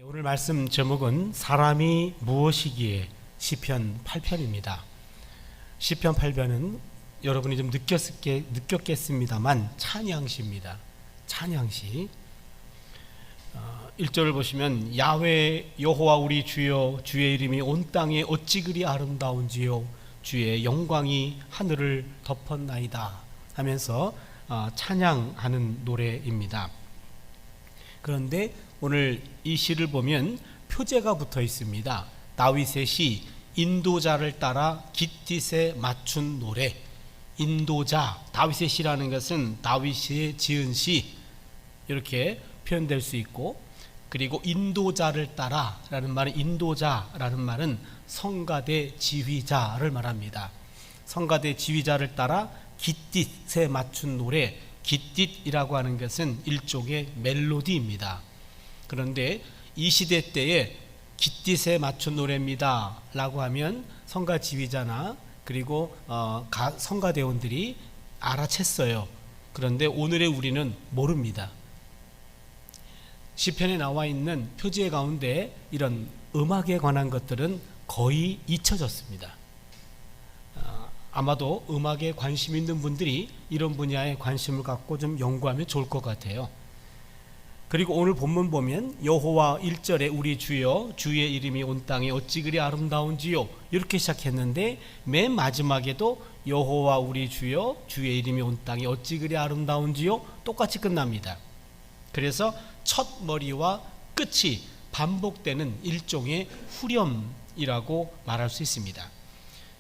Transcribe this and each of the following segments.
오늘 말씀 제목은 사람이 무엇이기에 시편 8편입니다. 시편 8편은 여러분이 좀 느꼈겠습니다만 찬양시입니다. 찬양시. 1절을 보시면 야훼 여호와 우리 주여 주의 이름이 온 땅에 어찌 그리 아름다운지요 주의 영광이 하늘을 덮었나이다 하면서 찬양하는 노래입니다. 그런데 오늘 이 시를 보면 표제가 붙어 있습니다. 다윗의 시 인도자를 따라 깃딧에 맞춘 노래. 인도자, 다윗의 시라는 것은 다윗이 지은 시 이렇게 표현될 수 있고, 그리고 인도자를 따라 라는 말은, 인도자라는 말은 성가대 지휘자를 말합니다. 성가대 지휘자를 따라 깃딧에 맞춘 노래. 깃딧이라고 하는 것은 일종의 멜로디입니다. 그런데 이 시대 때에 깃딧에 맞춘 노래입니다 라고 하면 성가 지휘자나 그리고 성가대원들이 알아챘어요. 그런데 오늘의 우리는 모릅니다. 시편에 나와 있는 표제 가운데 이런 음악에 관한 것들은 거의 잊혀졌습니다. 아마도 음악에 관심 있는 분들이 이런 분야에 관심을 갖고 좀 연구하면 좋을 것 같아요. 그리고 오늘 본문 보면 여호와 1절에 우리 주여 주의 이름이 온 땅에 어찌 그리 아름다운지요 이렇게 시작했는데, 맨 마지막에도 여호와 우리 주여 주의 이름이 온 땅에 어찌 그리 아름다운지요 똑같이 끝납니다. 그래서 첫 머리와 끝이 반복되는 일종의 후렴이라고 말할 수 있습니다.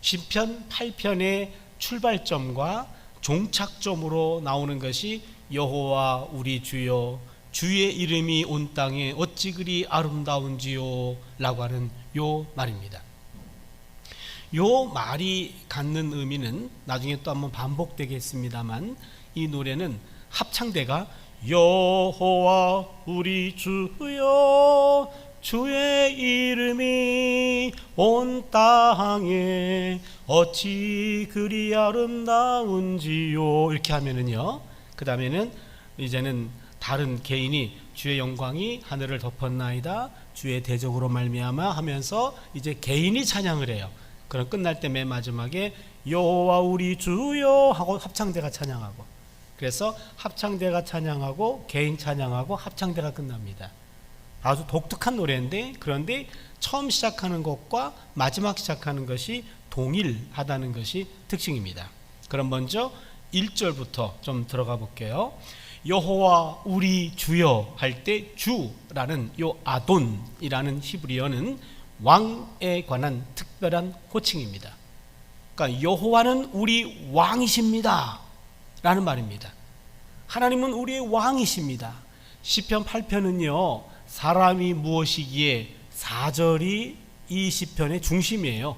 시편 8편의 출발점과 종착점으로 나오는 것이 여호와 우리 주여 주의 이름이 온 땅에 어찌 그리 아름다운지요 라고 하는 요 말입니다. 요 말이 갖는 의미는 나중에 또 한번 반복되겠습니다만, 이 노래는 합창대가 여호와 우리 주여 주의 이름이 온 땅에 어찌 그리 아름다운지요 이렇게 하면은요, 그 다음에는 이제는 다른 개인이 주의 영광이 하늘을 덮었나이다 주의 대적으로 말미암아 하면서 이제 개인이 찬양을 해요. 그럼 끝날 때 맨 마지막에 여호와 우리 주여 하고 합창대가 찬양하고, 그래서 합창대가 찬양하고 개인 찬양하고 합창대가 끝납니다. 아주 독특한 노래인데, 그런데 처음 시작하는 것과 마지막 시작하는 것이 동일하다는 것이 특징입니다. 그럼 먼저 1절부터 좀 들어가 볼게요. 여호와 우리 주여 할 때 주라는 요 아돈이라는 히브리어는 왕에 관한 특별한 호칭입니다. 그러니까 여호와는 우리 왕이십니다 라는 말입니다. 하나님은 우리의 왕이십니다. 시편 8편은요 사람이 무엇이기에 4절이 이 시편의 중심이에요.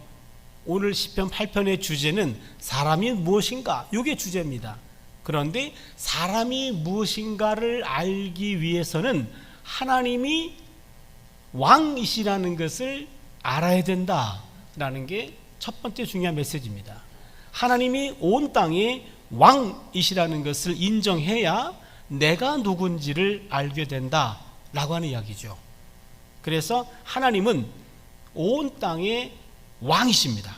오늘 시편 8편의 주제는 사람이 무엇인가, 이게 주제입니다. 그런데 사람이 무엇인가를 알기 위해서는 하나님이 왕이시라는 것을 알아야 된다라는 게 첫 번째 중요한 메시지입니다. 하나님이 온 땅에 왕이시라는 것을 인정해야 내가 누군지를 알게 된다라고 하는 이야기죠. 그래서 하나님은 온 땅의 왕이십니다.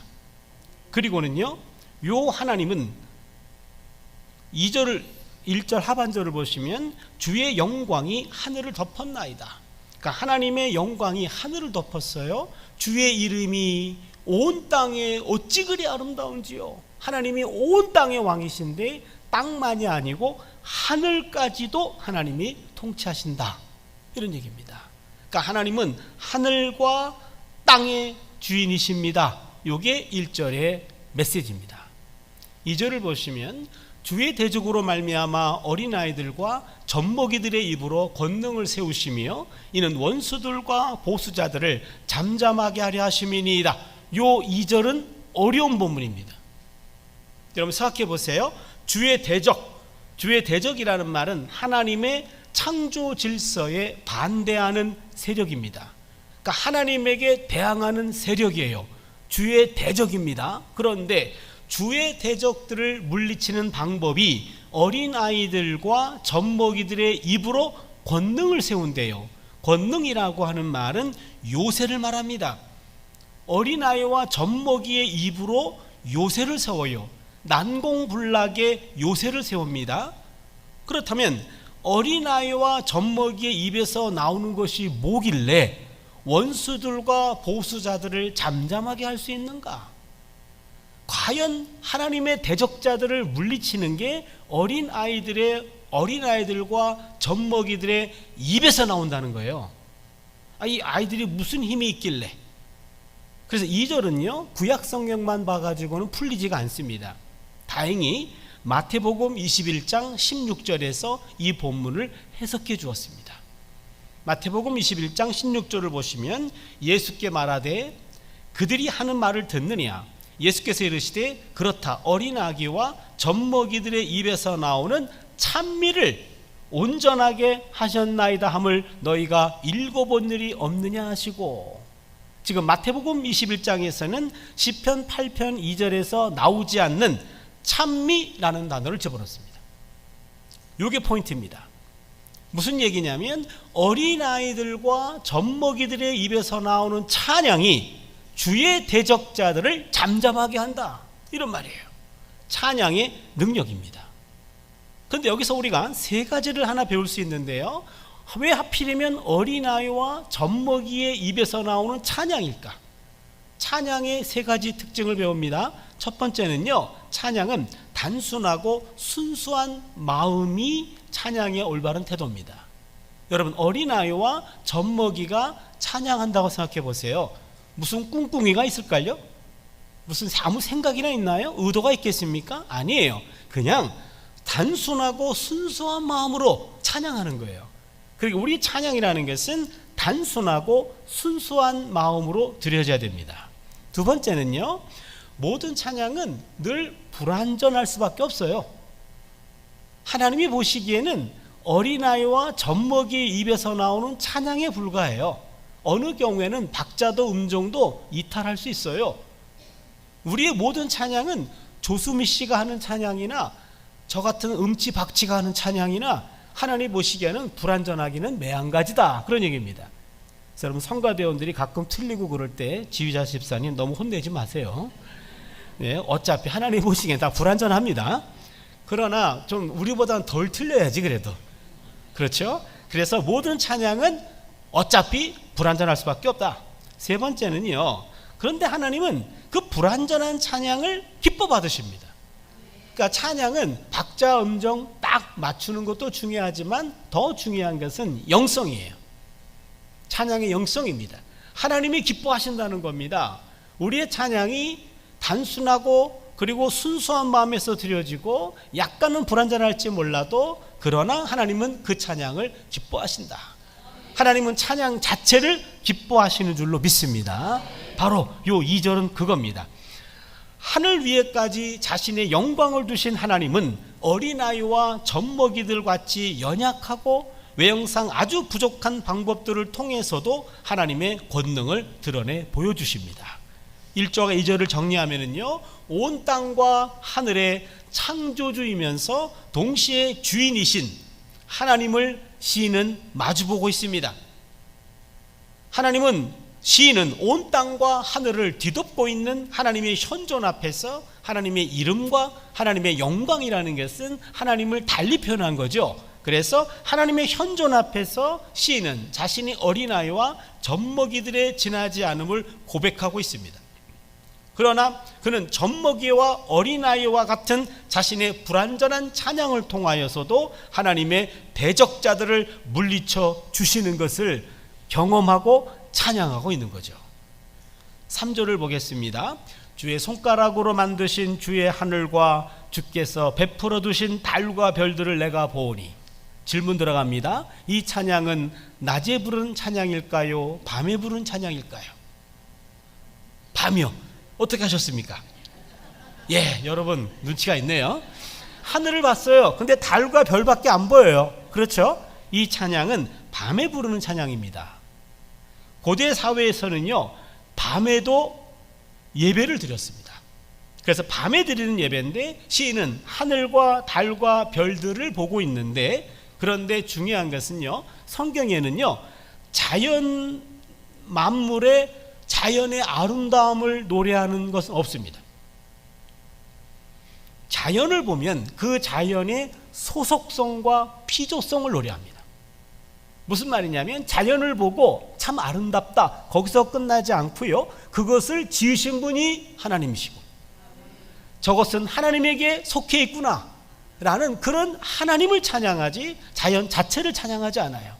그리고는요, 요 하나님은 1절 하반절을 보시면 주의 영광이 하늘을 덮었나이다. 그러니까 하나님의 영광이 하늘을 덮었어요. 주의 이름이 온 땅에 어찌 그리 아름다운지요. 하나님이 온 땅의 왕이신데 땅만이 아니고 하늘까지도 하나님이 통치하신다, 이런 얘기입니다. 그러니까 하나님은 하늘과 땅의 주인이십니다. 이게 1절의 메시지입니다. 2절을 보시면 주의 대적으로 말미암아 어린아이들과 젖먹이들의 입으로 권능을 세우시며 이는 원수들과 보수자들을 잠잠하게 하려 하심이니이다. 요 2절은 어려운 본문입니다. 여러분 생각해 보세요. 주의 대적이라는 말은 하나님의 창조 질서에 반대하는 세력입니다. 그러니까 하나님에게 대항하는 세력이에요. 주의 대적입니다. 그런데 주의 대적들을 물리치는 방법이 어린아이들과 젖먹이들의 입으로 권능을 세운대요. 권능이라고 하는 말은 요새를 말합니다. 어린아이와 젖먹이의 입으로 요새를 세워요. 난공불락의 요새를 세웁니다. 그렇다면 어린아이와 젖먹이의 입에서 나오는 것이 뭐길래 원수들과 보수자들을 잠잠하게 할 수 있는가? 과연 하나님의 대적자들을 물리치는 게 어린아이들과 젖먹이들의 입에서 나온다는 거예요. 이 아이들이 무슨 힘이 있길래? 그래서 2절은요 구약 성경만 봐가지고는 풀리지가 않습니다. 다행히 마태복음 21장 16절에서 이 본문을 해석해 주었습니다. 마태복음 21장 16절을 보시면 예수께 말하되 그들이 하는 말을 듣느냐? 예수께서 이르시되 그렇다. 어린 아기와 젖먹이들의 입에서 나오는 찬미를 온전하게 하셨나이다 함을 너희가 읽어본 일이 없느냐 하시고, 지금 마태복음 21장에서는 시편 8편 2절에서 나오지 않는 찬미라는 단어를 집어넣습니다. 이게 포인트입니다. 무슨 얘기냐면 어린아이들과 젖먹이들의 입에서 나오는 찬양이 주의 대적자들을 잠잠하게 한다, 이런 말이에요. 찬양의 능력입니다. 그런데 여기서 우리가 세 가지를 하나 배울 수 있는데요, 왜 하필이면 어린아이와 젖먹이의 입에서 나오는 찬양일까? 찬양의 세 가지 특징을 배웁니다. 첫 번째는요, 찬양은 단순하고 순수한 마음이 찬양의 올바른 태도입니다. 여러분, 어린아이와 젖먹이가 찬양한다고 생각해 보세요. 무슨 꿍꿍이가 있을까요? 무슨 아무 생각이나 있나요? 의도가 있겠습니까? 아니에요. 그냥 단순하고 순수한 마음으로 찬양하는 거예요. 그리고 우리 찬양이라는 것은 단순하고 순수한 마음으로 드려져야 됩니다. 두 번째는요, 모든 찬양은 늘 불완전할 수밖에 없어요. 하나님이 보시기에는 어린아이와 젖먹이의 입에서 나오는 찬양에 불과해요. 어느 경우에는 박자도 음정도 이탈할 수 있어요. 우리의 모든 찬양은 조수미 씨가 하는 찬양이나 저 같은 음치 박치가 하는 찬양이나 하나님 보시기에는 불완전하기는 매한가지다, 그런 얘기입니다. 그래서 여러분, 성가대원들이 가끔 틀리고 그럴 때 지휘자 집사님 너무 혼내지 마세요. 네, 어차피 하나님 보시기엔 다 불완전합니다. 그러나 좀 우리보다는 덜 틀려야지 그래도. 그렇죠? 그래서 모든 찬양은 어차피 불완전할 수밖에 없다. 세 번째는요, 그런데 하나님은 그 불완전한 찬양을 기뻐 받으십니다. 그러니까 찬양은 박자 음정 딱 맞추는 것도 중요하지만 더 중요한 것은 영성이에요. 찬양의 영성입니다. 하나님이 기뻐하신다는 겁니다. 우리의 찬양이 단순하고 그리고 순수한 마음에서 드려지고 약간은 불완전할지 몰라도 그러나 하나님은 그 찬양을 기뻐하신다. 하나님은 찬양 자체를 기뻐하시는 줄로 믿습니다. 바로 요 2절은 그겁니다. 하늘 위에까지 자신의 영광을 두신 하나님은 어린아이와 젖먹이들 같이 연약하고 외형상 아주 부족한 방법들을 통해서도 하나님의 권능을 드러내 보여주십니다. 1절과 2절을 정리하면은요, 온 땅과 하늘의 창조주이면서 동시에 주인이신 하나님을 시인은 마주보고 있습니다. 시인은 온 땅과 하늘을 뒤덮고 있는 하나님의 현존 앞에서 하나님의 이름과 하나님의 영광이라는 것은 하나님을 달리 표현한 거죠. 그래서 하나님의 현존 앞에서 시인은 자신이 어린아이와 젖먹이들의 지나지 않음을 고백하고 있습니다. 그러나 그는 젖먹이와 어린아이와 같은 자신의 불완전한 찬양을 통하여서도 하나님의 대적자들을 물리쳐 주시는 것을 경험하고 찬양하고 있는 거죠. 3절을 보겠습니다. 주의 손가락으로 만드신 주의 하늘과 주께서 베풀어 두신 달과 별들을 내가 보오니. 질문 들어갑니다. 이 찬양은 낮에 부른 찬양일까요? 밤에 부른 찬양일까요? 밤이요. 어떻게 하셨습니까? 예, 여러분 눈치가 있네요. 하늘을 봤어요. 근데 달과 별밖에 안 보여요. 그렇죠? 이 찬양은 밤에 부르는 찬양입니다. 고대 사회에서는요, 밤에도 예배를 드렸습니다. 그래서 밤에 드리는 예배인데 시인은 하늘과 달과 별들을 보고 있는데, 그런데 중요한 것은요, 성경에는요, 자연 만물의 자연의 아름다움을 노래하는 것은 없습니다. 자연을 보면 그 자연의 소속성과 피조성을 노래합니다. 무슨 말이냐면 자연을 보고 참 아름답다, 거기서 끝나지 않고요, 그것을 지으신 분이 하나님이시고 저것은 하나님에게 속해 있구나 라는 그런 하나님을 찬양하지 자연 자체를 찬양하지 않아요.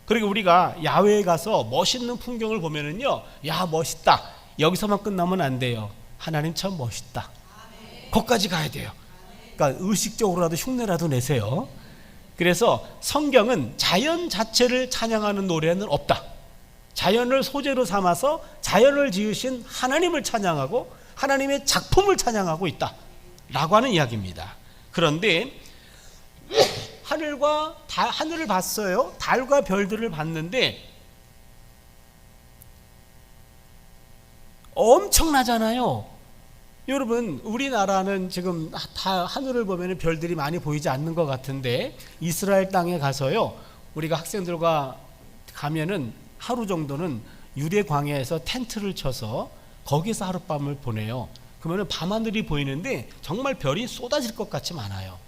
그리고 우리가 야외에 가서 멋있는 풍경을 보면은요, 야 멋있다, 여기서만 끝나면 안 돼요. 하나님 참 멋있다, 거기까지 가야 돼요. 그러니까 의식적으로라도 흉내라도 내세요. 그래서 성경은 자연 자체를 찬양하는 노래는 없다. 자연을 소재로 삼아서 자연을 지으신 하나님을 찬양하고 하나님의 작품을 찬양하고 있다 라고 하는 이야기입니다. 그런데 하늘을 봤어요. 달과 별들을 봤는데 엄청나잖아요. 여러분, 우리나라는 지금 다 하늘을 보면 별들이 많이 보이지 않는 것 같은데 이스라엘 땅에 가서요, 우리가 학생들과 가면은 하루 정도는 유대 광야에서 텐트를 쳐서 거기서 하룻밤을 보내요. 그러면 밤하늘이 보이는데 정말 별이 쏟아질 것 같이 많아요.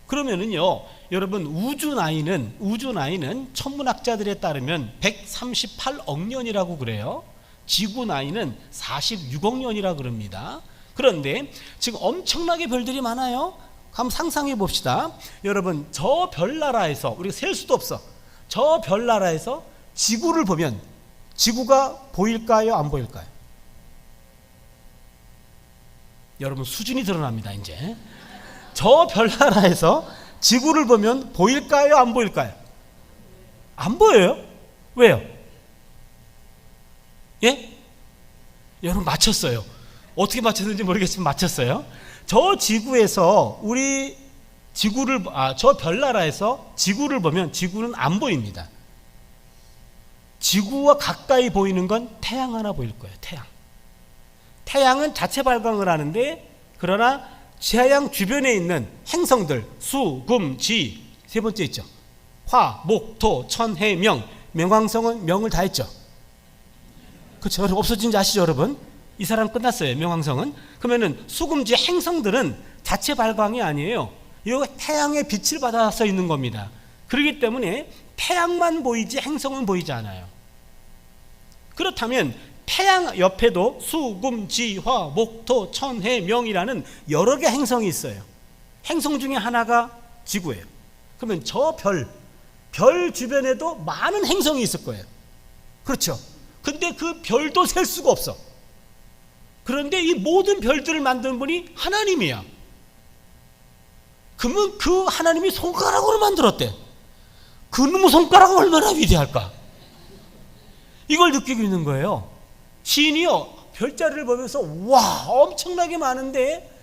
그러면은요, 여러분, 우주 나이는 천문학자들에 따르면 138억 년이라고 그래요. 지구 나이는 46억 년이라 그럽니다. 그런데 지금 엄청나게 별들이 많아요. 한번 상상해 봅시다. 여러분, 저 별나라에서, 우리가 셀 수도 없어, 저 별나라에서 지구를 보면 지구가 보일까요, 안 보일까요? 여러분, 수준이 드러납니다. 이제 저 별나라에서 지구를 보면 보일까요, 안 보일까요? 안 보여요. 왜요? 예? 여러분, 맞췄어요. 어떻게 맞췄는지 모르겠지만 맞췄어요. 저 지구에서 저 별나라에서 지구를 보면 지구는 안 보입니다. 지구와 가까이 보이는 건 태양 하나 보일 거예요. 태양은 자체 발광을 하는데, 그러나 태양 주변에 있는 행성들, 수, 금, 지, 세 번째 있죠. 화, 목, 토, 천, 해, 명. 명왕성은 명을 다 했죠. 그렇죠. 없어진지 아시죠, 여러분? 이 사람 끝났어요, 명왕성은. 그러면은 수금지 행성들은 자체 발광이 아니에요. 이거 태양의 빛을 받아서 있는 겁니다. 그렇기 때문에 태양만 보이지 행성은 보이지 않아요. 그렇다면 태양 옆에도 수, 금, 지, 화, 목, 토, 천, 해, 명이라는 여러 개 행성이 있어요. 행성 중에 하나가 지구예요. 그러면 저 별 주변에도 많은 행성이 있을 거예요. 그렇죠. 근데 그 별도 셀 수가 없어. 그런데 이 모든 별들을 만든 분이 하나님이야. 그러면 그 하나님이 손가락으로 만들었대. 그 놈의 손가락은 얼마나 위대할까? 이걸 느끼고 있는 거예요. 시인이요, 별자리를 보면서 와, 엄청나게 많은데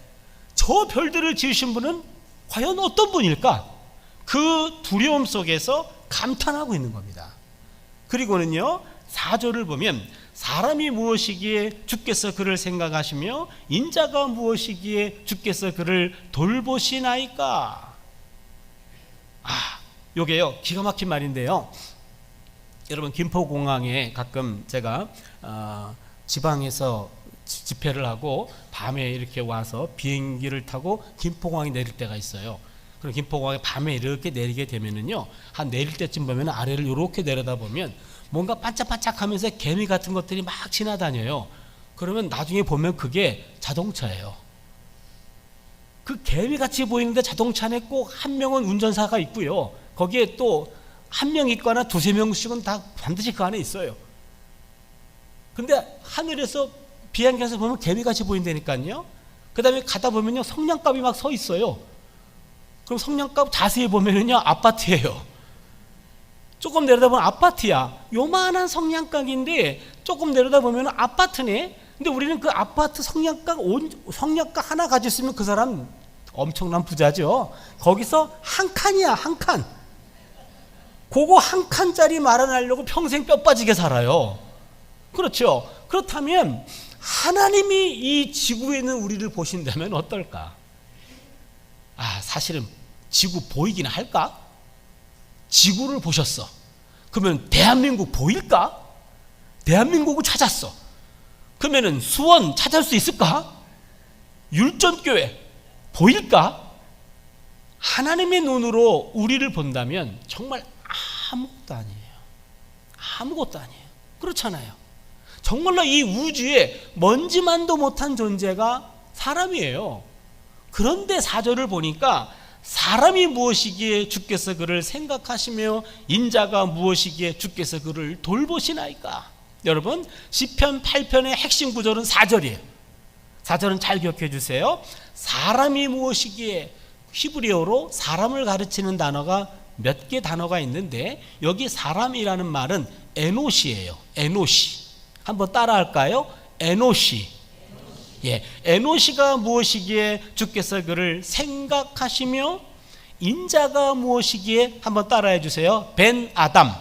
저 별들을 지으신 분은 과연 어떤 분일까? 그 두려움 속에서 감탄하고 있는 겁니다. 그리고는요, 4절을 보면 사람이 무엇이기에 주께서 그를 생각하시며 인자가 무엇이기에 주께서 그를 돌보시나이까. 요게요, 기가 막힌 말인데요. 여러분, 김포공항에 가끔 제가 지방에서 집회를 하고 밤에 이렇게 와서 비행기를 타고 김포공항에 내릴 때가 있어요. 그럼 김포공항에 밤에 이렇게 내리게 되면은요, 한 내릴 때쯤 보면 아래를 이렇게 내려다 보면 뭔가 반짝반짝하면서 개미 같은 것들이 막 지나다녀요. 그러면 나중에 보면 그게 자동차예요. 그 개미같이 보이는데 자동차 안에 꼭 한 명은 운전사가 있고요, 거기에 또 한 명 있거나 두세 명씩은 다 반드시 그 안에 있어요. 근데 하늘에서 비행기에서 보면 개미같이 보인다니까요. 그 다음에 가다 보면요, 성냥갑이 막 서 있어요. 그럼 성냥갑 자세히 보면은요, 아파트예요. 조금 내려다보면 아파트야. 요만한 성냥갑인데 조금 내려다보면 아파트네. 근데 우리는 그 아파트 성냥갑 하나 가지고 있으면 그 사람 엄청난 부자죠. 거기서 한 칸이야, 한 칸. 그거 한 칸짜리 마련하려고 평생 뼈 빠지게 살아요. 그렇죠. 그렇다면 하나님이 이 지구에 있는 우리를 보신다면 어떨까? 사실은 지구 보이긴 할까? 지구를 보셨어. 그러면 대한민국 보일까? 대한민국을 찾았어. 그러면은 수원 찾을 수 있을까? 율전교회 보일까? 하나님의 눈으로 우리를 본다면 정말 아무것도 아니에요. 아무것도 아니에요. 그렇잖아요. 정말로 이 우주에 먼지만도 못한 존재가 사람이에요. 그런데 4절을 보니까 사람이 무엇이기에 주께서 그를 생각하시며 인자가 무엇이기에 주께서 그를 돌보시나이까. 여러분, 시편 8편의 핵심 구절은 4절이에요. 4절은 잘 기억해 주세요. 사람이 무엇이기에, 히브리어로 사람을 가르치는 단어가 몇 개 단어가 있는데 여기 사람이라는 말은 에노시예요. 에노시. 한번 따라 할까요? 에노시. 예, 에노시가 무엇이기에 주께서 그를 생각하시며 인자가 무엇이기에, 한번 따라해 주세요. 벤 아담.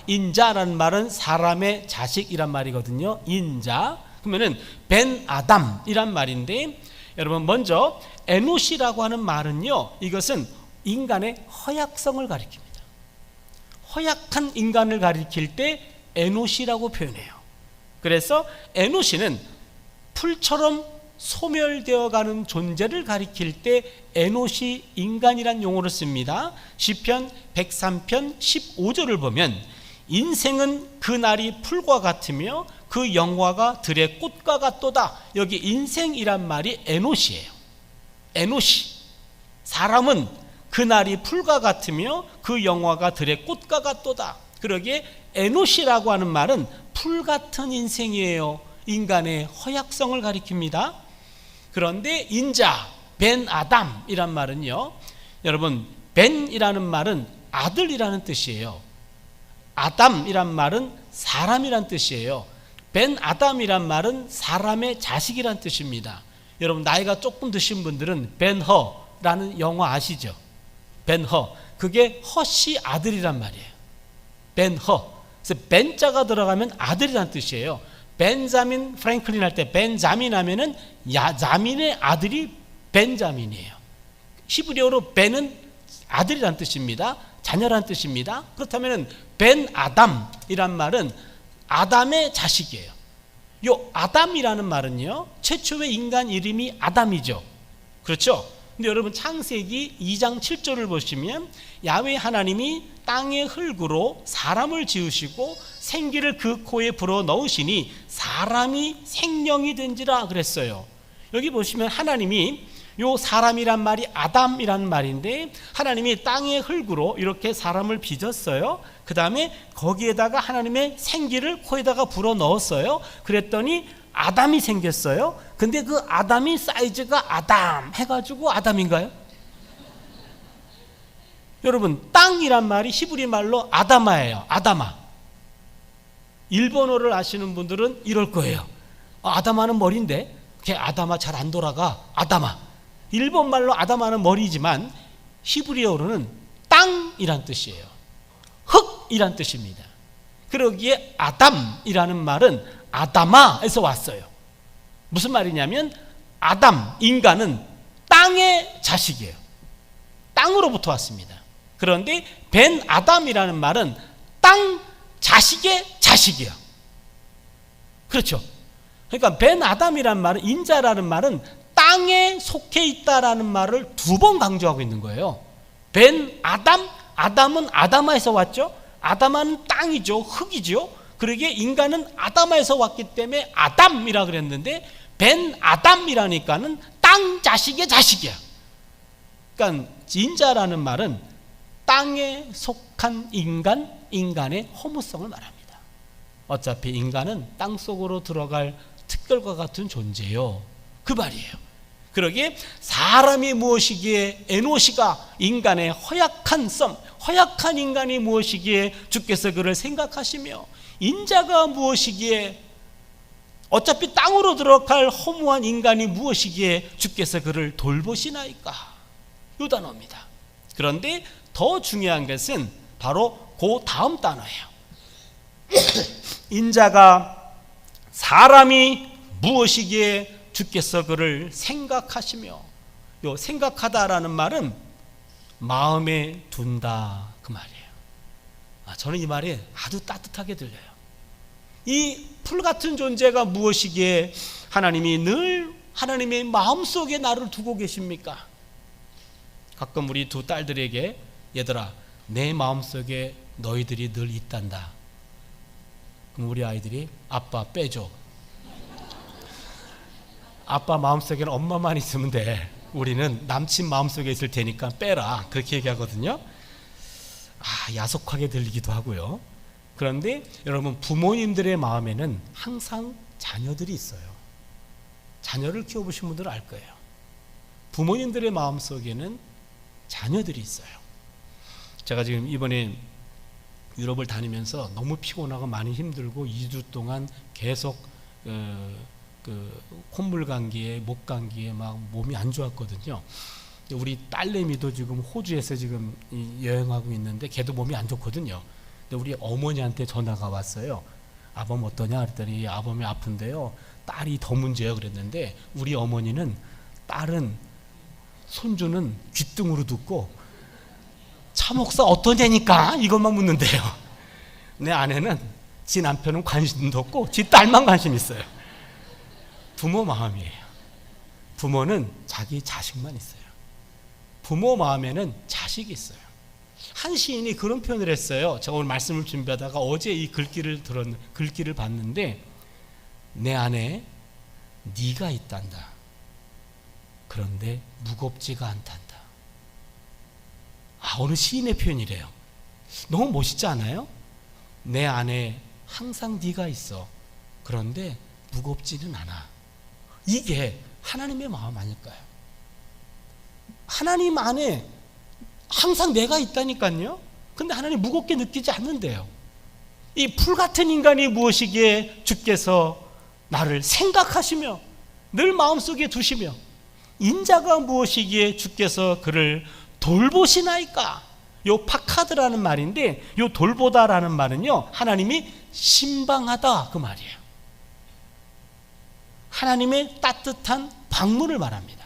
인자라는 말은 사람의 자식이란 말이거든요. 인자. 그러면은 벤 아담이란 말인데, 여러분 먼저 에노시라고 하는 말은요, 이것은 인간의 허약성을 가리킵니다. 허약한 인간을 가리킬 때 에노시라고 표현해요. 그래서 에노시는 풀처럼 소멸되어 가는 존재를 가리킬 때 에노시 인간이란 용어를 씁니다. 시편 103편 15절을 보면 인생은 그날이 풀과 같으며 그 영화가 들의 꽃과 같도다. 여기 인생이란 말이 에노시예요. 에노시. 사람은 그날이 풀과 같으며 그 영화가 들의 꽃과 같도다. 그러기에 에노시라고 하는 말은 풀 같은 인생이에요. 인간의 허약성을 가리킵니다. 그런데 인자, 벤 아담이란 말은요, 여러분 벤이라는 말은 아들이라는 뜻이에요. 아담이란 말은 사람이란 뜻이에요. 벤 아담이란 말은 사람의 자식이란 뜻입니다. 여러분 나이가 조금 드신 분들은 벤허라는 영어 아시죠? 벤허. 그게 허씨 아들이란 말이에요. 벤허. 그래서 벤자가 들어가면 아들이란 뜻이에요. 벤자민 프랭클린 할 때 벤자민 하면은 자민의 아들이 벤자민이에요. 히브리어로 벤은 아들이란 뜻입니다. 자녀란 뜻입니다. 그렇다면 벤 아담이란 말은 아담의 자식이에요. 요 아담이라는 말은요, 최초의 인간 이름이 아담이죠. 그렇죠? 근데 여러분 창세기 2장 7절을 보시면 야훼 하나님이 땅의 흙으로 사람을 지으시고 생기를 그 코에 불어 넣으시니 사람이 생명이 된지라 그랬어요. 여기 보시면 하나님이, 요 사람이란 말이 아담이란 말인데, 하나님이 땅의 흙으로 이렇게 사람을 빚었어요. 그 다음에 거기에다가 하나님의 생기를 코에다가 불어 넣었어요. 그랬더니 아담이 생겼어요. 근데 그 아담이 사이즈가 아담 해가지고 아담인가요? 여러분 땅이란 말이 히브리 말로 아다마예요. 아다마. 일본어를 아시는 분들은 이럴 거예요. 아다마는 머리인데 걔 아다마 잘 안 돌아가. 아다마. 일본 말로 아다마는 머리지만 히브리어로는 땅이란 뜻이에요. 흙이란 뜻입니다. 그러기에 아담이라는 말은 아다마에서 왔어요. 무슨 말이냐면 아담, 인간은 땅의 자식이에요. 땅으로부터 왔습니다. 그런데 벤 아담이라는 말은 땅 자식의 자식이야. 그렇죠? 그러니까 벤 아담이라는 말은, 인자라는 말은 땅에 속해 있다라는 말을 2번 강조하고 있는 거예요. 벤 아담, 아담은 아다마에서 왔죠. 아다마는 땅이죠. 흙이죠. 그러기에 인간은 아다마에서 왔기 때문에 아담이라 그랬는데 벤 아담이라니까는 땅 자식의 자식이야. 그러니까 인자라는 말은 땅에 속한 인간, 인간의 허무성을 말합니다. 어차피 인간은 땅 속으로 들어갈 특별과 같은 존재요. 그 말이에요. 그러기에 사람이 무엇이기에, 에노시가 인간의 허약한 썸, 허약한 인간이 무엇이기에 주께서 그를 생각하시며, 인자가 무엇이기에, 어차피 땅으로 들어갈 허무한 인간이 무엇이기에 주께서 그를 돌보시나이까. 이 단어입니다. 그런데 더 중요한 것은 바로 그 다음 단어예요. 인자가 사람이 무엇이기에 주께서 그를 생각하시며, 요 생각하다라는 말은 마음에 둔다 그 말이에요. 저는 이 말이 아주 따뜻하게 들려요. 이 풀 같은 존재가 무엇이기에 하나님이 늘 하나님의 마음속에 나를 두고 계십니까? 가끔 우리 두 딸들에게 얘들아 내 마음속에 너희들이 늘 있단다. 그럼 우리 아이들이 아빠 빼줘. 아빠 마음속에는 엄마만 있으면 돼. 우리는 남친 마음속에 있을 테니까 빼라. 그렇게 얘기하거든요. 야속하게 들리기도 하고요. 그런데 여러분 부모님들의 마음에는 항상 자녀들이 있어요. 자녀를 키워보신 분들은 알 거예요. 부모님들의 마음속에는 자녀들이 있어요. 제가 지금 이번에 유럽을 다니면서 너무 피곤하고 많이 힘들고 2주 동안 계속 콧물 감기에 목 감기에 막 몸이 안 좋았거든요. 우리 딸내미도 지금 호주에서 지금 여행하고 있는데 걔도 몸이 안 좋거든요. 근데 우리 어머니한테 전화가 왔어요. 아범 어떠냐 그랬더니 아범이 아픈데요. 딸이 더 문제예요 그랬는데 우리 어머니는 딸은 손주는 귓등으로 듣고 차 목사 어떠냐니까 이것만 묻는데요. 내 아내는 지 남편은 관심도 없고 지 딸만 관심 있어요. 부모 마음이에요. 부모는 자기 자식만 있어요. 부모 마음에는 자식이 있어요. 한 시인이 그런 표현을 했어요. 제가 오늘 말씀을 준비하다가 어제 이 글귀를 봤는데 내 안에 네가 있단다. 그런데 무겁지가 않단다. 어느 시인의 표현이래요. 너무 멋있지 않아요? 내 안에 항상 네가 있어. 그런데 무겁지는 않아. 이게 하나님의 마음 아닐까요? 하나님 안에 항상 내가 있다니까요. 근데 하나님 무겁게 느끼지 않는데요. 이 풀같은 인간이 무엇이기에 주께서 나를 생각하시며 늘 마음속에 두시며 인자가 무엇이기에 주께서 그를 돌보시나이까. 요 파카드라는 말인데 요 돌보다라는 말은요 하나님이 신방하다 그 말이에요. 하나님의 따뜻한 방문을 말합니다.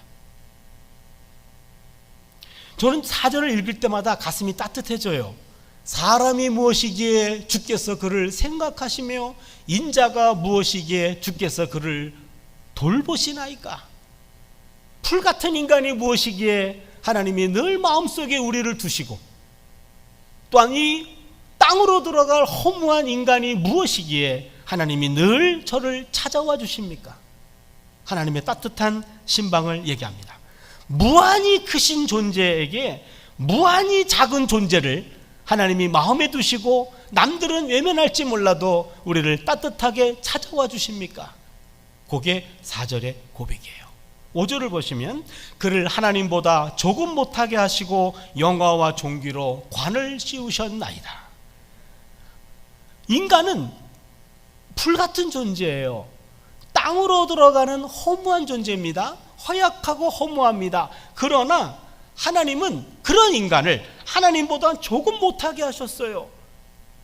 저는 4절을 읽을 때마다 가슴이 따뜻해져요. 사람이 무엇이기에 주께서 그를 생각하시며 인자가 무엇이기에 주께서 그를 돌보시나이까. 풀같은 인간이 무엇이기에 하나님이 늘 마음속에 우리를 두시고 또한 이 땅으로 들어갈 허무한 인간이 무엇이기에 하나님이 늘 저를 찾아와 주십니까? 하나님의 따뜻한 신방을 얘기합니다. 무한히 크신 존재에게 무한히 작은 존재를 하나님이 마음에 두시고 남들은 외면할지 몰라도 우리를 따뜻하게 찾아와 주십니까? 그게 4절의 고백이에요. 5절을 보시면 그를 하나님보다 조금 못하게 하시고 영화와 존귀로 관을 씌우셨나이다. 인간은 풀같은 존재예요. 땅으로 들어가는 허무한 존재입니다. 허약하고 허무합니다. 그러나 하나님은 그런 인간을 하나님보다 조금 못하게 하셨어요.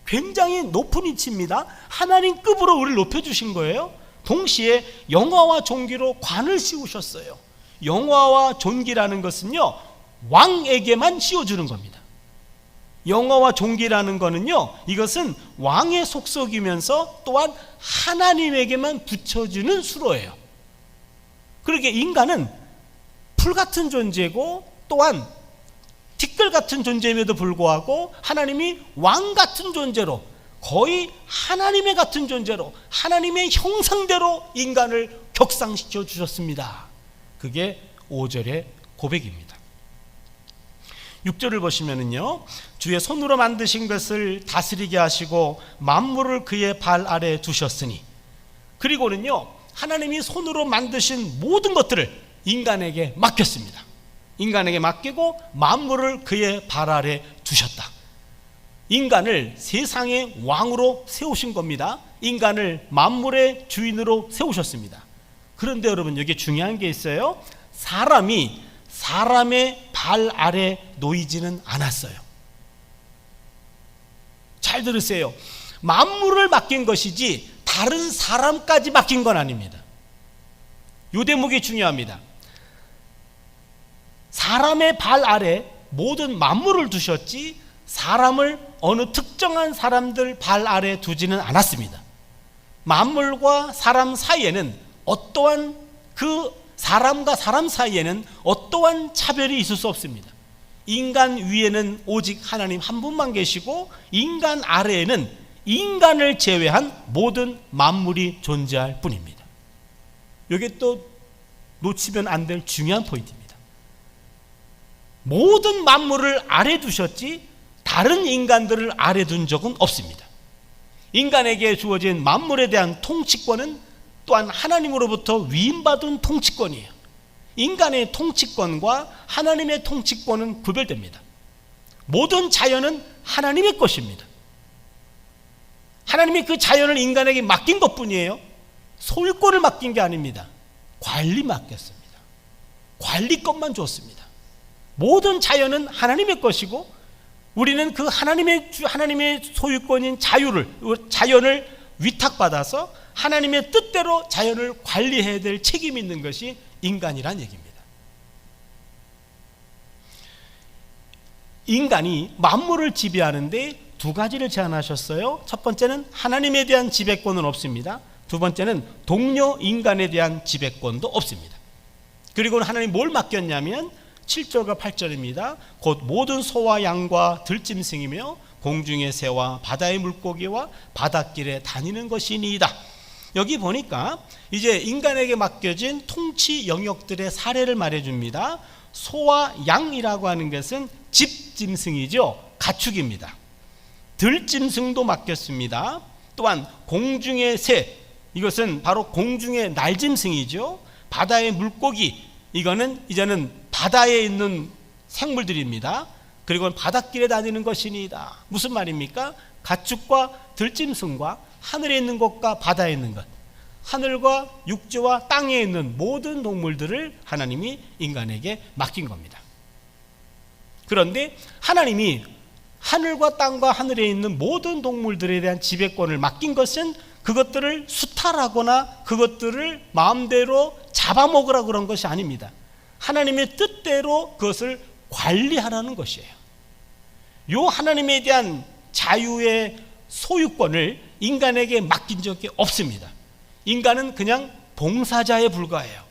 굉장히 높은 위치입니다. 하나님급으로 우리를 높여주신 거예요. 동시에 영화와 존귀로 관을 씌우셨어요. 영화와 존귀라는 것은요 왕에게만 씌워주는 겁니다. 영화와 존귀라는 거는요 이것은 왕의 속속이면서 또한 하나님에게만 붙여주는 수로예요. 그렇게 인간은 풀같은 존재고 또한 티끌 같은 존재임에도 불구하고 하나님이 왕 같은 존재로 거의 하나님의 같은 존재로 하나님의 형상대로 인간을 격상시켜 주셨습니다. 그게 5절의 고백입니다. 6절을 보시면은요 주의 손으로 만드신 것을 다스리게 하시고 만물을 그의 발 아래 두셨으니 그리고는요 하나님이 손으로 만드신 모든 것들을 인간에게 맡겼습니다. 인간에게 맡기고 만물을 그의 발 아래 두셨다. 인간을 세상의 왕으로 세우신 겁니다. 인간을 만물의 주인으로 세우셨습니다. 그런데 여러분 여기 중요한 게 있어요. 사람이 사람의 발 아래 놓이지는 않았어요. 잘 들으세요. 만물을 맡긴 것이지 다른 사람까지 맡긴 건 아닙니다. 이 대목이 중요합니다. 사람의 발 아래 모든 만물을 두셨지 사람을 어느 특정한 사람들 발 아래 두지는 않았습니다. 만물과 사람 사이에는 어떠한 그 사람과 사람 사이에는 어떠한 차별이 있을 수 없습니다. 인간 위에는 오직 하나님 한 분만 계시고 인간 아래에는 인간을 제외한 모든 만물이 존재할 뿐입니다. 이게 또 놓치면 안 될 중요한 포인트입니다. 모든 만물을 아래 두셨지 다른 인간들을 아래 둔 적은 없습니다. 인간에게 주어진 만물에 대한 통치권은 또한 하나님으로부터 위임받은 통치권이에요. 인간의 통치권과 하나님의 통치권은 구별됩니다. 모든 자연은 하나님의 것입니다. 하나님이 그 자연을 인간에게 맡긴 것뿐이에요. 소유권을 맡긴 게 아닙니다. 관리 맡겼습니다. 관리권만 줬습니다. 모든 자연은 하나님의 것이고 우리는 그 하나님의 소유권인 자연을 위탁받아서 하나님의 뜻대로 자연을 관리해야 될 책임이 있는 것이 인간이란 얘기입니다. 인간이 만물을 지배하는데 두 가지를 제안하셨어요. 첫 번째는 하나님에 대한 지배권은 없습니다. 두 번째는 동료 인간에 대한 지배권도 없습니다. 그리고 하나님이 뭘 맡겼냐면 7절과 8절입니다. 곧 모든 소와 양과 들짐승이며 공중의 새와 바다의 물고기와 바닷길에 다니는 것이니이다. 여기 보니까 이제 인간에게 맡겨진 통치 영역들의 사례를 말해줍니다. 소와 양이라고 하는 것은 집짐승이죠. 가축입니다. 들짐승도 맡겼습니다. 또한 공중의 새, 이것은 바로 공중의 날짐승이죠. 바다의 물고기, 이거는 이제는 바다에 있는 생물들입니다. 그리고 바닷길에 다니는 것이니이다. 무슨 말입니까? 가축과 들짐승과 하늘에 있는 것과 바다에 있는 것, 하늘과 육지와 땅에 있는 모든 동물들을 하나님이 인간에게 맡긴 겁니다. 그런데 하나님이 하늘과 땅과 하늘에 있는 모든 동물들에 대한 지배권을 맡긴 것은 그것들을 수탈하거나 그것들을 마음대로 잡아먹으라 그런 것이 아닙니다. 하나님의 뜻대로 그것을 관리하라는 것이에요. 요 하나님에 대한 자유의 소유권을 인간에게 맡긴 적이 없습니다. 인간은 그냥 봉사자에 불과해요.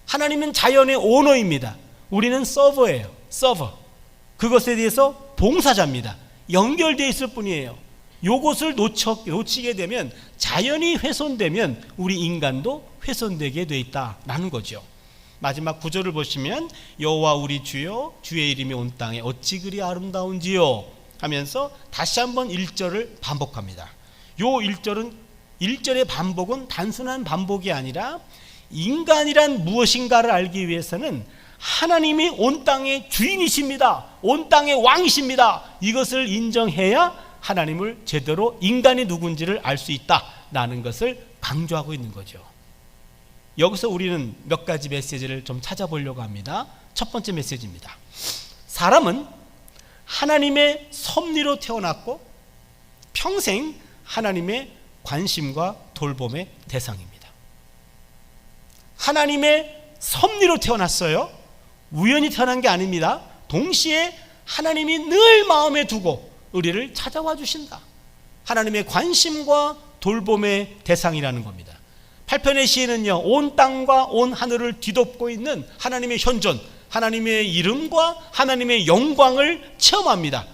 하나님은 자연의 오너입니다. 우리는 서버예요. 서버. 그것에 대해서 봉사자입니다. 연결되어 있을 뿐이에요. 요것을 놓치게 되면, 자연이 훼손되면 우리 인간도 훼손되게 돼 있다라는 거죠. 마지막 구절을 보시면 여호와 우리 주여 주의 이름이 온 땅에 어찌 그리 아름다운지요 하면서 다시 한번 1절을 반복합니다. 요 1절의 반복은 단순한 반복이 아니라 인간이란 무엇인가를 알기 위해서는 하나님이 온 땅의 주인이십니다. 온 땅의 왕이십니다. 이것을 인정해야 하나님을 제대로 인간이 누군지를 알 수 있다라는 것을 강조하고 있는 거죠. 여기서 우리는 몇 가지 메시지를 좀 찾아보려고 합니다. 첫 번째 메시지입니다. 사람은 하나님의 섭리로 태어났고 평생 하나님의 관심과 돌봄의 대상입니다. 하나님의 섭리로 태어났어요. 우연히 태어난 게 아닙니다. 동시에 하나님이 늘 마음에 두고 우리를 찾아와 주신다. 하나님의 관심과 돌봄의 대상이라는 겁니다. 8편의 시에는요, 온 땅과 온 하늘을 뒤덮고 있는 하나님의 현존, 하나님의 이름과 하나님의 영광을 체험합니다.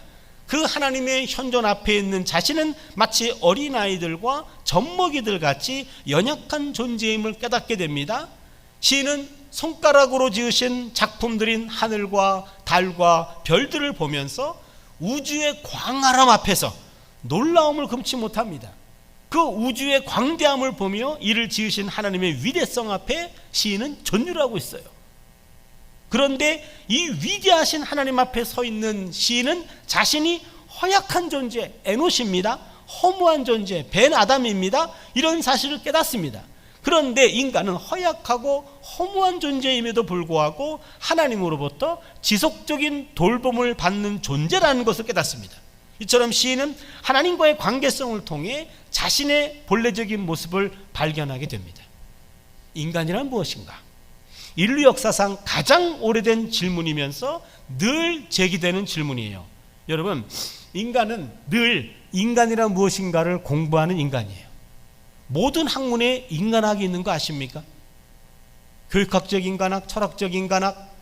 그 하나님의 현존 앞에 있는 자신은 마치 어린아이들과 젖먹이들 같이 연약한 존재임을 깨닫게 됩니다. 시인은 손가락으로 지으신 작품들인 하늘과 달과 별들을 보면서 우주의 광활함 앞에서 놀라움을 금치 못합니다. 그 우주의 광대함을 보며 이를 지으신 하나님의 위대성 앞에 시인은 전율하고 있어요. 그런데 이 위대하신 하나님 앞에 서 있는 시인은 자신이 허약한 존재, 에노시입니다. 허무한 존재, 벤 아담입니다. 이런 사실을 깨닫습니다. 그런데 인간은 허약하고 허무한 존재임에도 불구하고 하나님으로부터 지속적인 돌봄을 받는 존재라는 것을 깨닫습니다. 이처럼 시인은 하나님과의 관계성을 통해 자신의 본래적인 모습을 발견하게 됩니다. 인간이란 무엇인가? 인류 역사상 가장 오래된 질문이면서 늘 제기되는 질문이에요. 여러분, 인간은 늘 인간이란 무엇인가를 공부하는 인간이에요. 모든 학문에 인간학이 있는 거 아십니까? 교육학적 인간학, 철학적 인간학,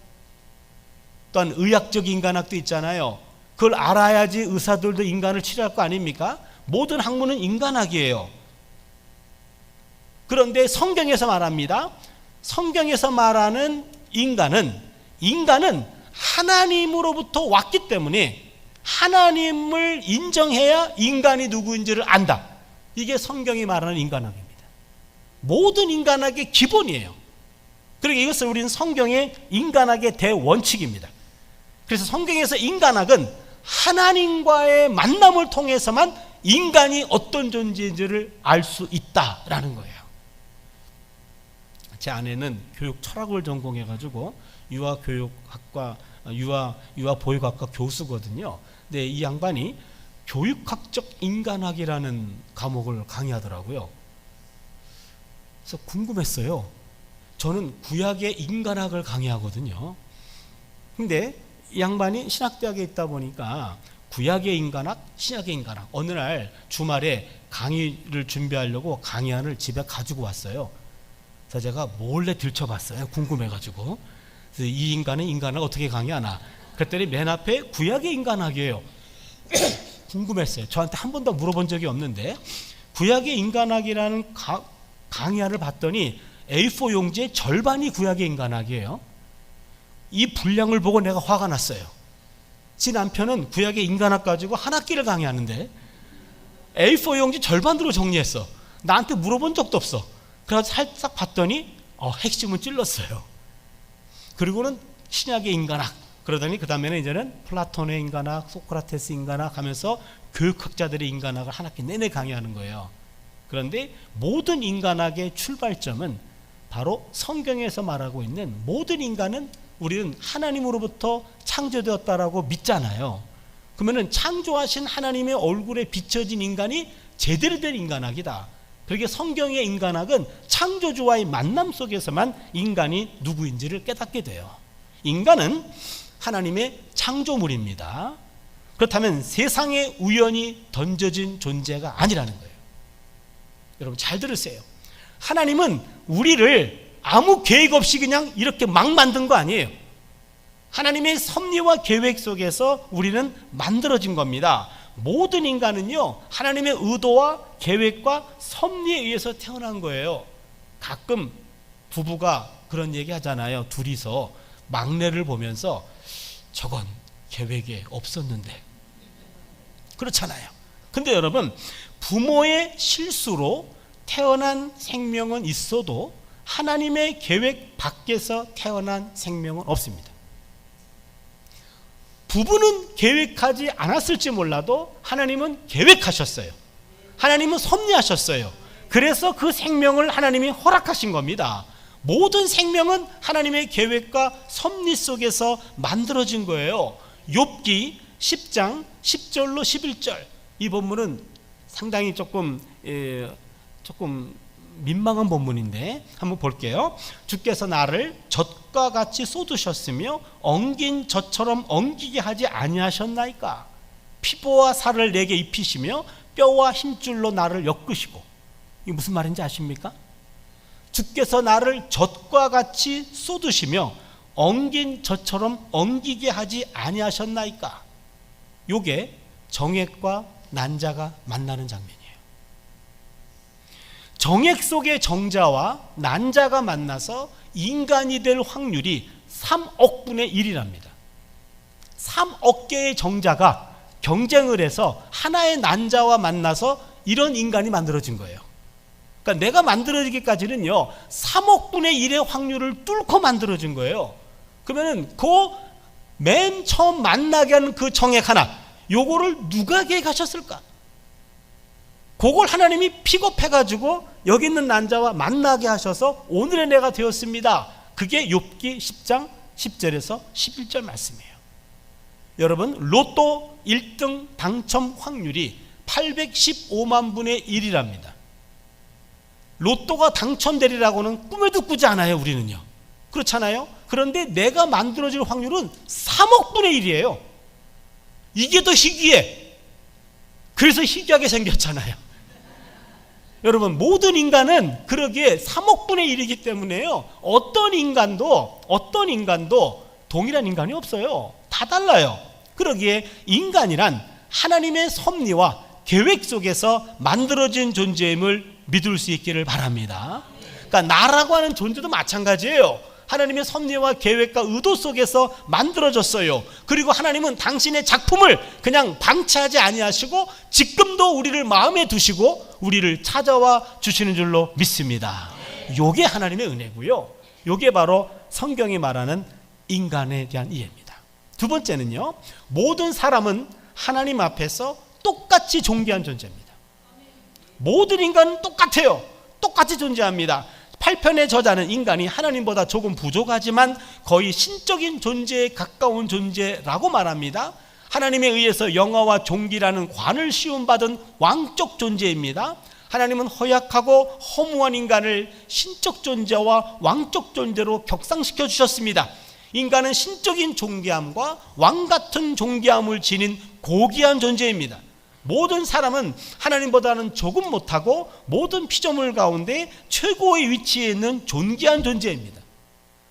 또한 의학적 인간학도 있잖아요. 그걸 알아야지 의사들도 인간을 치료할 거 아닙니까? 모든 학문은 인간학이에요. 그런데 성경에서 말합니다. 성경에서 말하는 인간은 하나님으로부터 왔기 때문에 하나님을 인정해야 인간이 누구인지를 안다. 이게 성경이 말하는 인간학입니다. 모든 인간학의 기본이에요. 그러니까 이것을 우리는 성경의 인간학의 대원칙입니다. 그래서 성경에서 인간학은 하나님과의 만남을 통해서만 인간이 어떤 존재인지를 알 수 있다라는 거예요. 제 아내는 교육 철학을 전공해가지고 유아보육학과 교수거든요. 근데 이 양반이 교육학적 인간학이라는 과목을 강의하더라고요. 그래서 궁금했어요. 저는 구약의 인간학을 강의하거든요. 근데 이 양반이 신학대학에 있다 보니까 구약의 인간학, 신약의 인간학, 어느 날 주말에 강의를 준비하려고 강의안을 집에 가지고 왔어요. 그래서 제가 몰래 들춰봤어요. 궁금해가지고. 그래서 이 인간은 인간을 어떻게 강의하나. 그랬더니 맨 앞에 구약의 인간학이에요. 궁금했어요. 저한테 한 번도 물어본 적이 없는데 구약의 인간학이라는 강의안을 봤더니 A4 용지의 절반이 구약의 인간학이에요. 이 분량을 보고 내가 화가 났어요. 지 남편은 구약의 인간학 가지고 한 학기를 강의하는데 A4 용지 절반으로 정리했어. 나한테 물어본 적도 없어. 그래서 살짝 봤더니 핵심은 찔렀어요. 그리고는 신약의 인간학, 그러더니 그 다음에는 이제는 플라톤의 인간학, 소크라테스 인간학 하면서 교육학자들의 인간학을 한 학기 내내 강의하는 거예요. 그런데 모든 인간학의 출발점은 바로 성경에서 말하고 있는 모든 인간은 우리는 하나님으로부터 창조되었다라고 믿잖아요. 그러면 창조하신 하나님의 얼굴에 비춰진 인간이 제대로 된 인간학이다. 그렇게 성경의 인간학은 창조주와의 만남 속에서만 인간이 누구인지를 깨닫게 돼요. 인간은 하나님의 창조물입니다. 그렇다면 세상에 우연히 던져진 존재가 아니라는 거예요. 여러분 잘 들으세요. 하나님은 우리를 아무 계획 없이 그냥 이렇게 막 만든 거 아니에요. 하나님의 섭리와 계획 속에서 우리는 만들어진 겁니다. 모든 인간은요, 하나님의 의도와 계획과 섭리에 의해서 태어난 거예요. 가끔 부부가 그런 얘기 하잖아요. 둘이서 막내를 보면서 저건 계획에 없었는데. 그렇잖아요. 근데 여러분, 부모의 실수로 태어난 생명은 있어도 하나님의 계획 밖에서 태어난 생명은 없습니다. 부부는 계획하지 않았을지 몰라도 하나님은 계획하셨어요. 하나님은 섭리하셨어요. 그래서 그 생명을 하나님이 허락하신 겁니다. 모든 생명은 하나님의 계획과 섭리 속에서 만들어진 거예요. 욥기 10장 10절로 11절, 이 본문은 상당히 조금 민망한 본문인데 한번 볼게요. 주께서 나를 젖과 같이 쏟으셨으며 엉긴 젖처럼 엉기게 하지 아니하셨나이까. 피부와 살을 내게 입히시며 뼈와 힘줄로 나를 엮으시고. 이게 무슨 말인지 아십니까? 주께서 나를 젖과 같이 쏟으시며 엉긴 젖처럼 엉기게 하지 아니하셨나이까. 요게 정액과 난자가 만나는 장면이에요. 정액 속의 정자와 난자가 만나서 인간이 될 확률이 3억 분의 1이랍니다. 3억 개의 정자가 경쟁을 해서 하나의 난자와 만나서 이런 인간이 만들어진 거예요. 그러니까 내가 만들어지기까지는요 3억 분의 1의 확률을 뚫고 만들어진 거예요. 그러면 그 맨 처음 만나게 하는 그 정액 하나, 요거를 누가 계획하셨을까? 그걸 하나님이 픽업해가지고 여기 있는 난자와 만나게 하셔서 오늘의 내가 되었습니다. 그게 욥기 10장 10절에서 11절 말씀이에요. 여러분, 로또 1등 당첨 확률이 815만 분의 1이랍니다. 로또가 당첨되리라고는 꿈에도 꾸지 않아요, 우리는요. 그렇잖아요? 그런데 내가 만들어질 확률은 3억 분의 1이에요. 이게 더 희귀해. 그래서 희귀하게 생겼잖아요. 여러분, 모든 인간은 그러기에 3억분의 1이기 때문에요, 어떤 인간도 동일한 인간이 없어요. 다 달라요. 그러기에 인간이란 하나님의 섭리와 계획 속에서 만들어진 존재임을 믿을 수 있기를 바랍니다. 그러니까 나라고 하는 존재도 마찬가지예요. 하나님의 섭리와 계획과 의도 속에서 만들어졌어요. 그리고 하나님은 당신의 작품을 그냥 방치하지 아니하시고 지금도 우리를 마음에 두시고 우리를 찾아와 주시는 줄로 믿습니다. 요게 하나님의 은혜고요, 요게 바로 성경이 말하는 인간에 대한 이해입니다. 두 번째는요, 모든 사람은 하나님 앞에서 똑같이 존귀한 존재입니다. 모든 인간은 똑같아요. 똑같이 존재합니다. 8편의 저자는 인간이 하나님보다 조금 부족하지만 거의 신적인 존재에 가까운 존재라고 말합니다. 하나님에 의해서 영화와 종기라는 관을 씌움받은 왕적 존재입니다. 하나님은 허약하고 허무한 인간을 신적 존재와 왕적 존재로 격상시켜 주셨습니다. 인간은 신적인 존귀함과 왕같은 존귀함을 지닌 고귀한 존재입니다. 모든 사람은 하나님보다는 조금 못하고 모든 피조물 가운데 최고의 위치에 있는 존귀한 존재입니다.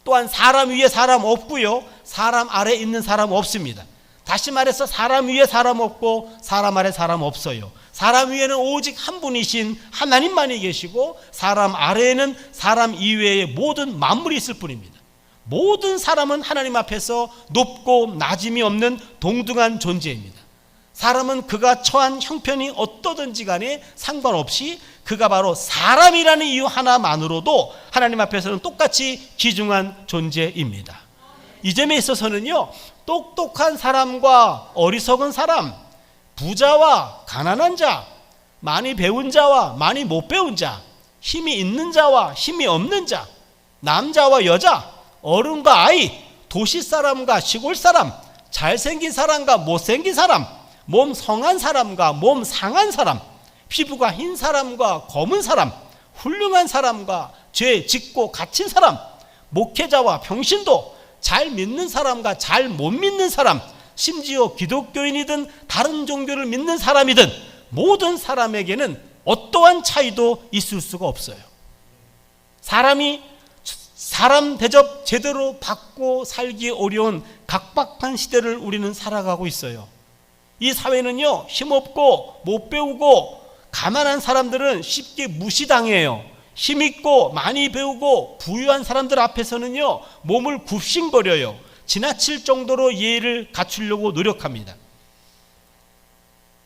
또한 사람 위에 사람 없고요, 사람 아래 있는 사람 없습니다. 다시 말해서 사람 위에 사람 없고 사람 아래 사람 없어요. 사람 위에는 오직 한 분이신 하나님만이 계시고 사람 아래에는 사람 이외의 모든 만물이 있을 뿐입니다. 모든 사람은 하나님 앞에서 높고 낮음이 없는 동등한 존재입니다. 사람은 그가 처한 형편이 어떠든지 간에 상관없이 그가 바로 사람이라는 이유 하나만으로도 하나님 앞에서는 똑같이 귀중한 존재입니다. 이 점에 있어서는요, 똑똑한 사람과 어리석은 사람, 부자와 가난한 자, 많이 배운 자와 많이 못 배운 자, 힘이 있는 자와 힘이 없는 자, 남자와 여자, 어른과 아이, 도시 사람과 시골 사람, 잘생긴 사람과 못생긴 사람, 몸 성한 사람과 몸 상한 사람, 피부가 흰 사람과 검은 사람, 훌륭한 사람과 죄 짓고 갇힌 사람, 목회자와 평신도, 잘 믿는 사람과 잘 못 믿는 사람, 심지어 기독교인이든 다른 종교를 믿는 사람이든 모든 사람에게는 어떠한 차이도 있을 수가 없어요. 사람이 사람 대접 제대로 받고 살기 어려운 각박한 시대를 우리는 살아가고 있어요. 이 사회는요, 힘없고 못 배우고 가난한 사람들은 쉽게 무시당해요. 힘있고 많이 배우고 부유한 사람들 앞에서는요, 몸을 굽신거려요. 지나칠 정도로 예의를 갖추려고 노력합니다.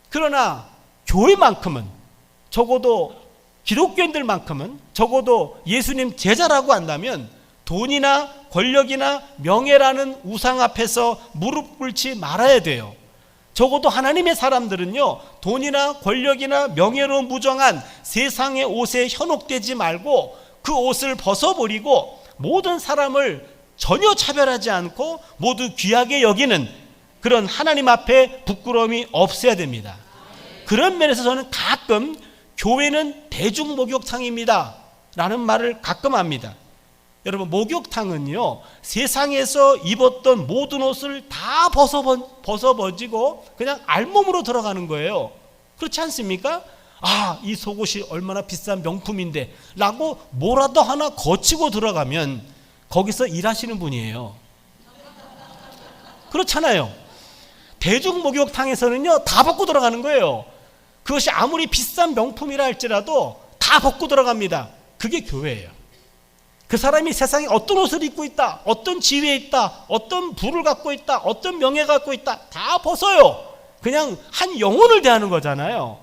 그러나 교회만큼은, 적어도 기독교인들만큼은, 적어도 예수님 제자라고 한다면 돈이나 권력이나 명예라는 우상 앞에서 무릎 꿇지 말아야 돼요. 적어도 하나님의 사람들은요, 돈이나 권력이나 명예로 무정한 세상의 옷에 현혹되지 말고 그 옷을 벗어버리고 모든 사람을 전혀 차별하지 않고 모두 귀하게 여기는 그런 하나님 앞에 부끄러움이 없어야 됩니다. 그런 면에서 저는 가끔 교회는 대중목욕탕입니다 라는 말을 가끔 합니다. 여러분, 목욕탕은요, 세상에서 입었던 모든 옷을 다 벗어버리고 그냥 알몸으로 들어가는 거예요. 그렇지 않습니까? 아, 이 속옷이 얼마나 비싼 명품인데 라고 뭐라도 하나 거치고 들어가면 거기서 일하시는 분이에요. 그렇잖아요. 대중목욕탕에서는요, 다 벗고 들어가는 거예요. 그것이 아무리 비싼 명품이라 할지라도 다 벗고 들어갑니다. 그게 교회예요. 그 사람이 세상에 어떤 옷을 입고 있다, 어떤 지위에 있다, 어떤 부를 갖고 있다, 어떤 명예가 갖고 있다, 다 벗어요. 그냥 한 영혼을 대하는 거잖아요.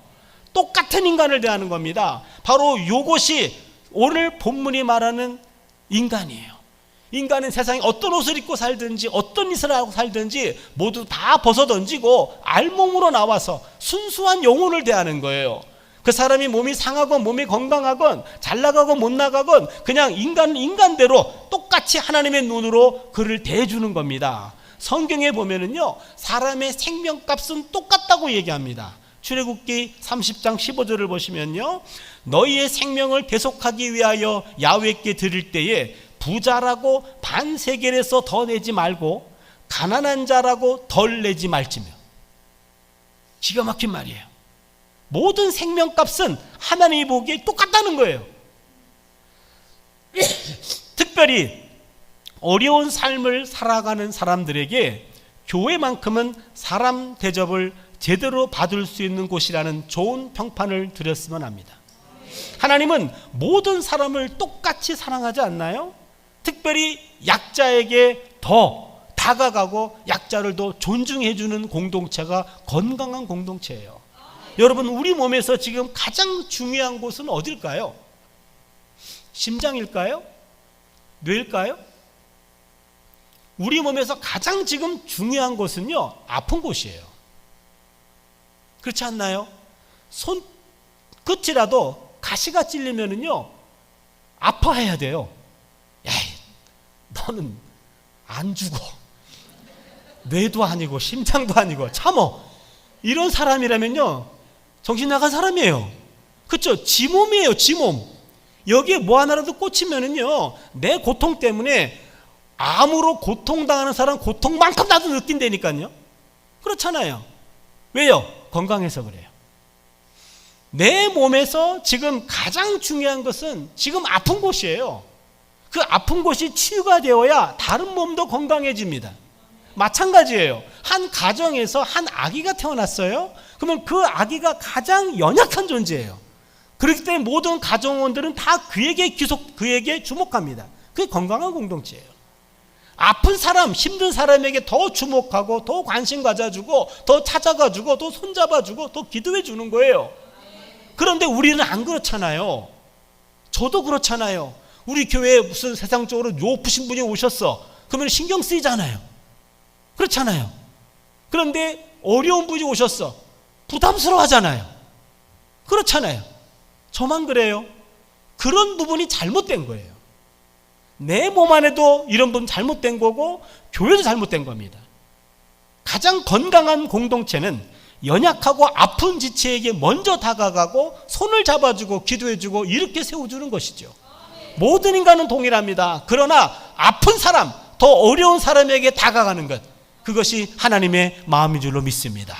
똑같은 인간을 대하는 겁니다. 바로 이것이 오늘 본문이 말하는 인간이에요. 인간은 세상에 어떤 옷을 입고 살든지 어떤 짓을 하고 살든지 모두 다 벗어던지고 알몸으로 나와서 순수한 영혼을 대하는 거예요. 그 사람이 몸이 상하건 몸이 건강하건 잘 나가건 못 나가건 그냥 인간대로 똑같이 하나님의 눈으로 그를 대해주는 겁니다. 성경에 보면은요, 사람의 생명값은 똑같다고 얘기합니다. 출애굽기 30장 15절을 보시면요, 너희의 생명을 대속하기 위하여 야훼께 드릴 때에 부자라고 반세겔에서 더 내지 말고 가난한 자라고 덜 내지 말지며. 기가 막힌 말이에요. 모든 생명값은 하나님이 보기에 똑같다는 거예요. 특별히 어려운 삶을 살아가는 사람들에게 교회만큼은 사람 대접을 제대로 받을 수 있는 곳이라는 좋은 평판을 드렸으면 합니다. 하나님은 모든 사람을 똑같이 사랑하지 않나요? 특별히 약자에게 더 다가가고 약자를 더 존중해 주는 공동체가 건강한 공동체예요. 여러분, 우리 몸에서 지금 가장 중요한 곳은 어딜까요? 심장일까요? 뇌일까요? 우리 몸에서 가장 지금 중요한 곳은요, 아픈 곳이에요. 그렇지 않나요? 손 끝이라도 가시가 찔리면은요, 아파해야 돼요. 야, 너는 안 죽어. 뇌도 아니고 심장도 아니고 참어. 이런 사람이라면요, 정신 나간 사람이에요. 그렇죠? 지 몸이에요, 지 몸. 여기에 뭐 하나라도 꽂히면은요, 내 고통 때문에 암으로 고통당하는 사람 고통만큼 나도 느낀다니까요. 그렇잖아요. 왜요? 건강해서 그래요. 내 몸에서 지금 가장 중요한 것은 지금 아픈 곳이에요. 그 아픈 곳이 치유가 되어야 다른 몸도 건강해집니다. 마찬가지예요. 한 가정에서 한 아기가 태어났어요. 그러면 그 아기가 가장 연약한 존재예요. 그렇기 때문에 모든 가정원들은 다 그에게 주목합니다. 그게 건강한 공동체예요. 아픈 사람, 힘든 사람에게 더 주목하고 더 관심 가져주고 더 찾아가주고 더 손잡아주고 더 기도해 주는 거예요. 그런데 우리는 안 그렇잖아요. 저도 그렇잖아요. 우리 교회에 무슨 세상적으로 높으신 분이 오셨어. 그러면 신경 쓰이잖아요. 그렇잖아요. 그런데 어려운 분이 오셨어. 부담스러워 하잖아요. 그렇잖아요. 저만 그래요? 그런 부분이 잘못된 거예요. 내 몸 안에도 이런 부분 잘못된 거고 교회도 잘못된 겁니다. 가장 건강한 공동체는 연약하고 아픈 지체에게 먼저 다가가고 손을 잡아주고 기도해주고 이렇게 세워주는 것이죠. 모든 인간은 동일합니다. 그러나 아픈 사람, 더 어려운 사람에게 다가가는 것, 그것이 하나님의 마음인 줄로 믿습니다.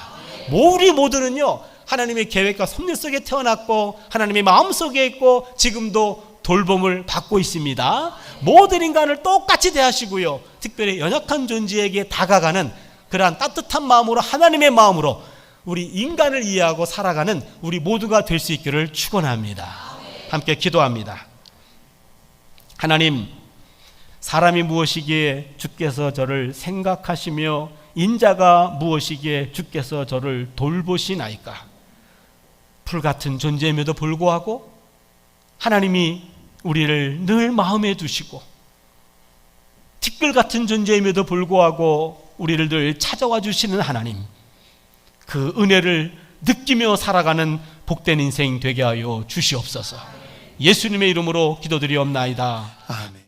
우리 모두는요, 하나님의 계획과 섭리 속에 태어났고 하나님의 마음 속에 있고 지금도 돌봄을 받고 있습니다. 모든 인간을 똑같이 대하시고요, 특별히 연약한 존재에게 다가가는 그러한 따뜻한 마음으로, 하나님의 마음으로 우리 인간을 이해하고 살아가는 우리 모두가 될 수 있기를 축원합니다. 함께 기도합니다. 하나님, 사람이 무엇이기에 주께서 저를 생각하시며 인자가 무엇이기에 주께서 저를 돌보시나이까. 불같은 존재임에도 불구하고 하나님이 우리를 늘 마음에 두시고, 티끌 같은 존재임에도 불구하고 우리를 늘 찾아와 주시는 하나님, 그 은혜를 느끼며 살아가는 복된 인생 되게 하여 주시옵소서. 예수님의 이름으로 기도드리옵나이다. 아멘.